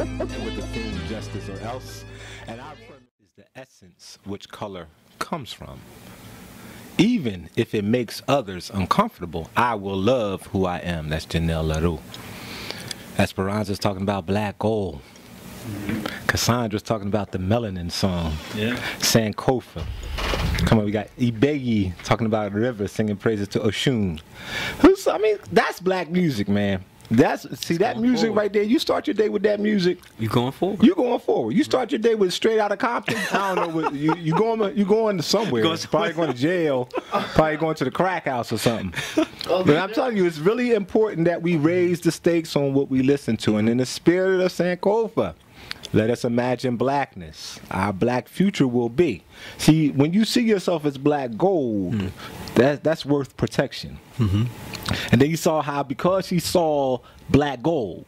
and with the theme justice or else. And our premise is the essence which color comes from. Even if it makes others uncomfortable, I will love who I am. That's Janelle LaRue. Esperanza's talking about black gold. Cassandra's talking about the melanin song. Yeah. Sankofa. Come on, we got Ibegi talking about a river singing praises to Oshun. I mean, that's black music, man. See that music forward right there. You start your day with that music. You going forward. You going forward. You start your day with Straight Outta Compton. I don't know what you going to somewhere. Probably going to jail. Probably going to the crack house or something. But I'm telling you, it's really important that we raise the stakes on what we listen to. And in the spirit of Sankofa, let us imagine blackness. Our black future will be. See, when you see yourself as black gold, that's worth protection. And then you saw how, because she saw black gold,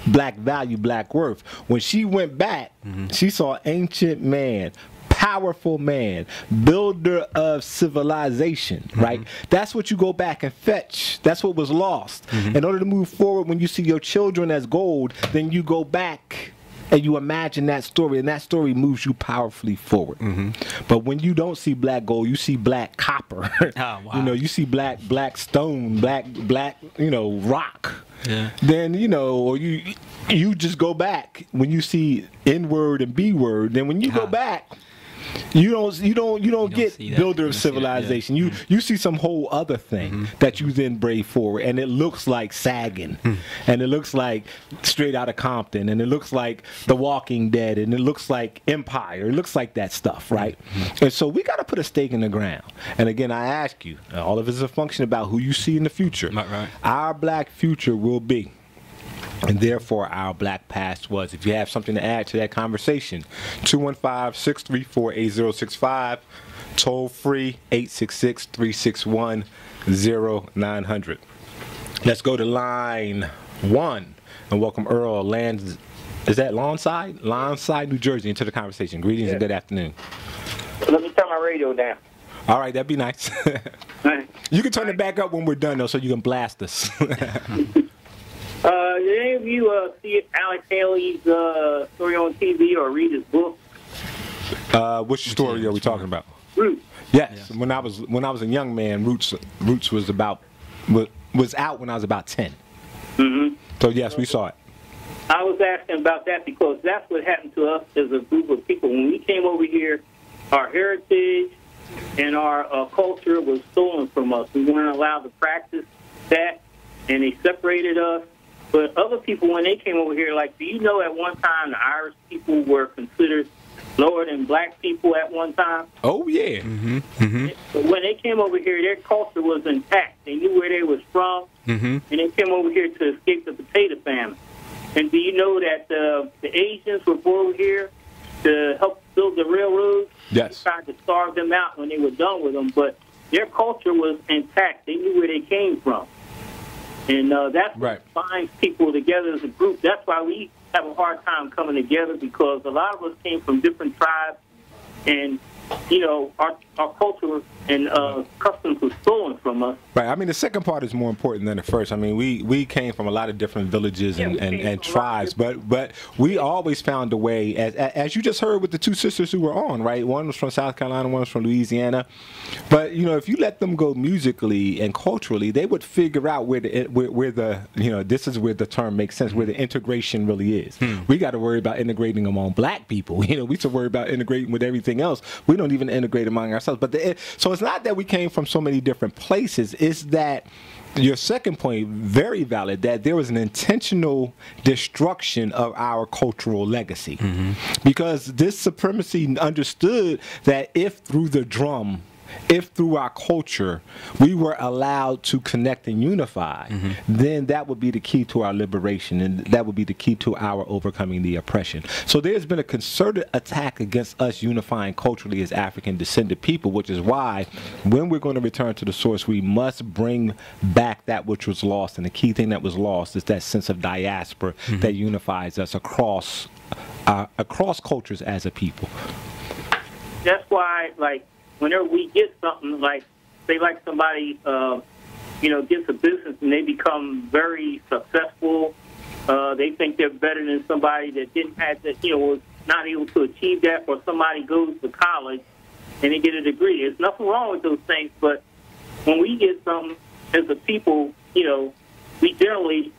black value, black worth, when she went back, she saw ancient man, powerful man, builder of civilization, right? That's what you go back and fetch. That's what was lost. In order to move forward, when you see your children as gold, then you go back and you imagine that story, and that story moves you powerfully forward. But when you don't see black gold, you see black copper. You know, you see black stone, black rock. Yeah. Then or you just go back when you see N word and B word. Then when you go back, you don't get builder of civilization. You see some whole other thing that you then brave forward, and it looks like Sagan, and it looks like Straight Outta Compton, and it looks like The Walking Dead, and it looks like Empire. It looks like that stuff, right? And so we got to put a stake in the ground. And again, I ask you, all of it is a function about who you see in the future. Right. Our black future will be, and therefore our black past was. If you have something to add to that conversation, 215-634-8065, toll free 866-361-0900. Let's go to line 1 and welcome Earl Lands. Is that Lawnside, New Jersey, into the conversation. Greetings and good afternoon. Let me turn my radio down. All right, that'd be nice. You can turn it back up when we're done, though, so you can blast us. Did any of you see Alex Haley's story on TV or read his book? Which story are we talking about? Roots. Yes. When I was a young man, Roots was out when I was about 10. So yes, we saw it. I was asking about that because that's what happened to us as a group of people. When we came over here, our heritage and our culture was stolen from us. We weren't allowed to practice that, and they separated us. But other people, when they came over here, like, do you know at one time the Irish people were considered lower than black people at one time? Oh, yeah. But when they came over here, their culture was intact. They knew where they was from, and they came over here to escape the potato famine. And do you know that the Asians were brought over here to help build the railroads? Yes. They tried to starve them out when they were done with them, but their culture was intact. They knew where they came from. And that's what binds people together as a group. That's why we have a hard time coming together, because a lot of us came from different tribes, and our culture and customs were stolen from us. Right. I mean, the second part is more important than the first. I mean, we came from a lot of different villages and tribes, but we always found a way, as you just heard with the two sisters who were on, right? One was from South Carolina, one was from Louisiana. But if you let them go musically and culturally, they would figure out where the this is where the term makes sense, where the integration really is. We got to worry about integrating among black people. We should worry about integrating with everything else. We don't even integrate among ourselves. But so it's not that we came from so many different places. It's that your second point, very valid, that there was an intentional destruction of our cultural legacy. Because this supremacy understood that if through the drum, if through our culture we were allowed to connect and unify, then that would be the key to our liberation, and that would be the key to our overcoming the oppression. So there's been a concerted attack against us unifying culturally as African descended people, which is why when we're going to return to the source, we must bring back that which was lost. And the key thing that was lost is that sense of diaspora that unifies us across cultures as a people. That's why, whenever we get something, say somebody, gets a business and they become very successful, They think they're better than somebody that didn't have that, was not able to achieve that, or somebody goes to college and they get a degree. There's nothing wrong with those things, but when we get something as a people, we generally,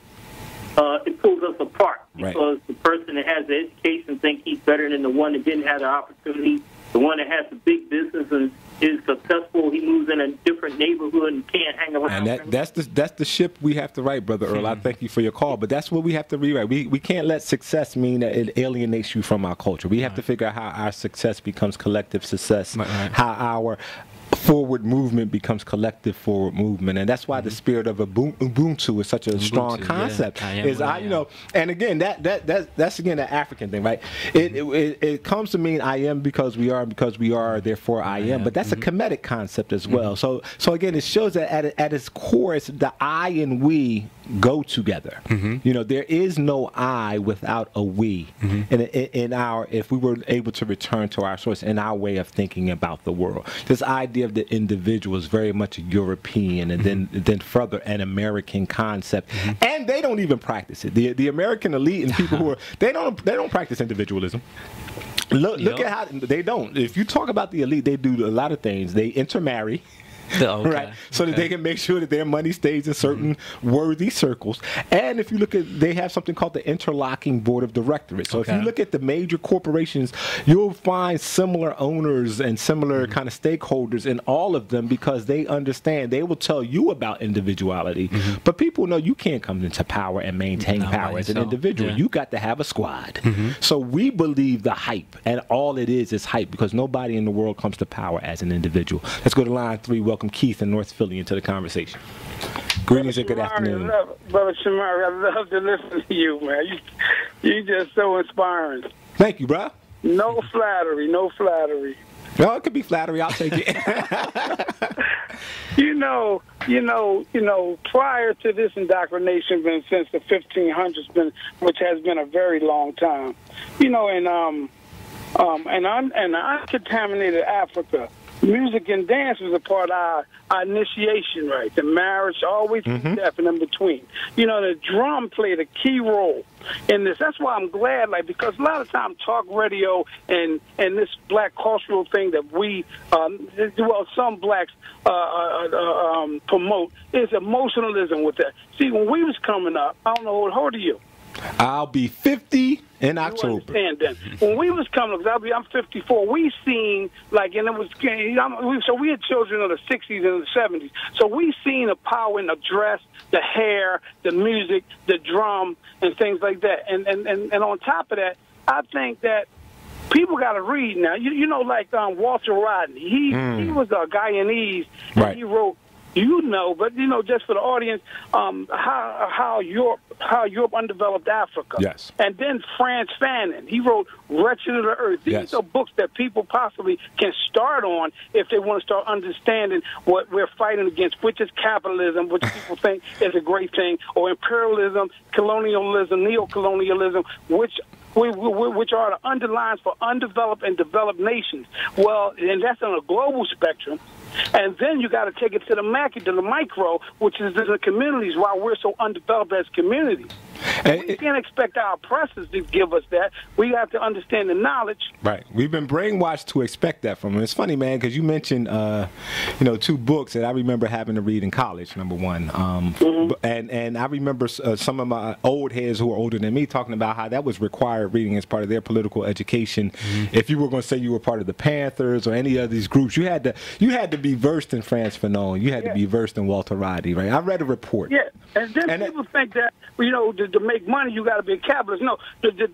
it pulls us apart because the person that has the education thinks he's better than the one that didn't have the opportunity. The one that has a big business and is successful, he moves in a different neighborhood and can't hang around. And that's the ship we have to write, Brother Earl. I thank you for your call, but that's what we have to rewrite. We can't let success mean that it alienates you from our culture. We have to figure out how our success becomes collective success, how our forward movement becomes collective forward movement, and that's why the spirit of Ubuntu is such a strong concept. And again, that's again the African thing, right? It comes to mean I am because we are, therefore I am. But that's a Kemetic concept as well. So again, it shows that at its core, it's the I and we go together. There is no I without a we. If we were able to return to our source in our way of thinking about the world, this idea of the individual is very much a European and then further an American concept, and they don't even practice it. The American elite and people who are they don't practice individualism. Look at how they don't. If you talk about the elite, they do a lot of things. They intermarry. Right, so that they can make sure that their money stays in certain worthy circles. And if you look at, they have something called the interlocking board of directors. So if you look at the major corporations, you'll find similar owners and similar kind of stakeholders in all of them, because they understand. They will tell you about individuality, but people know you can't come into power and maintain power as an individual. You got to have a squad. So we believe the hype, and all it is hype, because nobody in the world comes to power as an individual. Let's go to line 3. Welcome Keith in North Philly into the conversation. Greetings and good afternoon. Brother Shomari, I love to listen to you, man. You just so inspiring. Thank you, bro. No flattery, no flattery. No, it could be flattery. I'll take it. Prior to this indoctrination, been since the 1500s, which has been a very long time. And uncontaminated Africa, music and dance was a part of our initiation, right? The marriage, always death and in between. The drum played a key role in this. That's why I'm glad, because a lot of times talk radio and this black cultural thing that we, some blacks promote is emotionalism with that. See, when we was coming up, I don't know, how old are you? I'll be 50 in October. You understand then. When we was coming up, I'm 54, we seen, and it was, so we had children of the 60s and the 70s. So we seen the power in the dress, the hair, the music, the drum, and things like that. And on top of that, I think that people got to read now. Walter Rodney. He was a Guyanese, and he wrote, but just for the audience, how Europe undeveloped Africa. Yes. And then Frantz Fanon, he wrote Wretched of the Earth. These are books that people possibly can start on if they want to start understanding what we're fighting against, which is capitalism, which people think is a great thing, or imperialism, colonialism, neocolonialism, which are the underlines for undeveloped and developed nations. Well, and that's on a global spectrum. And then you got to take it to the macro, to the micro, which is the communities, why we're so undeveloped as communities. We can't expect our oppressors to give us that. We have to understand the knowledge. Right. We've been brainwashed to expect that from them. It's funny, man, because you mentioned, 2 books that I remember having to read in college, number one. And I remember some of my old heads who are older than me talking about how that was required reading as part of their political education. If you were going to say you were part of the Panthers or any of these groups, you had to be versed in Frantz Fanon. You had to be versed in Walter Rodney, right? I read a report. Yeah, and then people think that, to make money, you got to be a capitalist. No,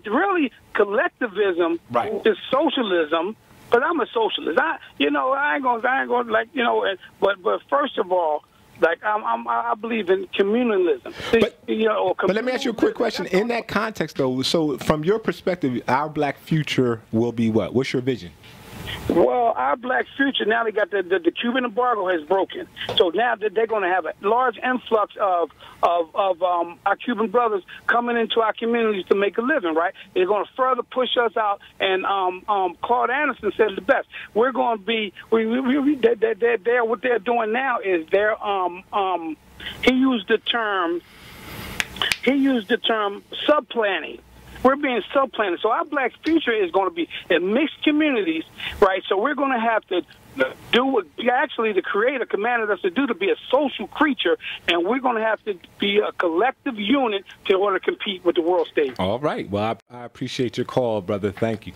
really collectivism is socialism. But I'm a socialist. I ain't gonna but first of all, I believe in communalism. But let me ask you a quick question. In that context, though, so from your perspective, our black future will be what? What's your vision? Well, our black future, now they got the Cuban embargo has broken. So now they're going to have a large influx of our Cuban brothers coming into our communities to make a living, right? They're going to further push us out. And Claude Anderson said it the best. We're going to be, what they're doing now is he used the term He used the term subplanning. We're being subplanted. So our black future is going to be in mixed communities, right? So we're going to have to do what actually the Creator commanded us to do, to be a social creature, and we're going to have to be a collective unit in order to compete with the world stage. All right. Well, I appreciate your call, brother. Thank you.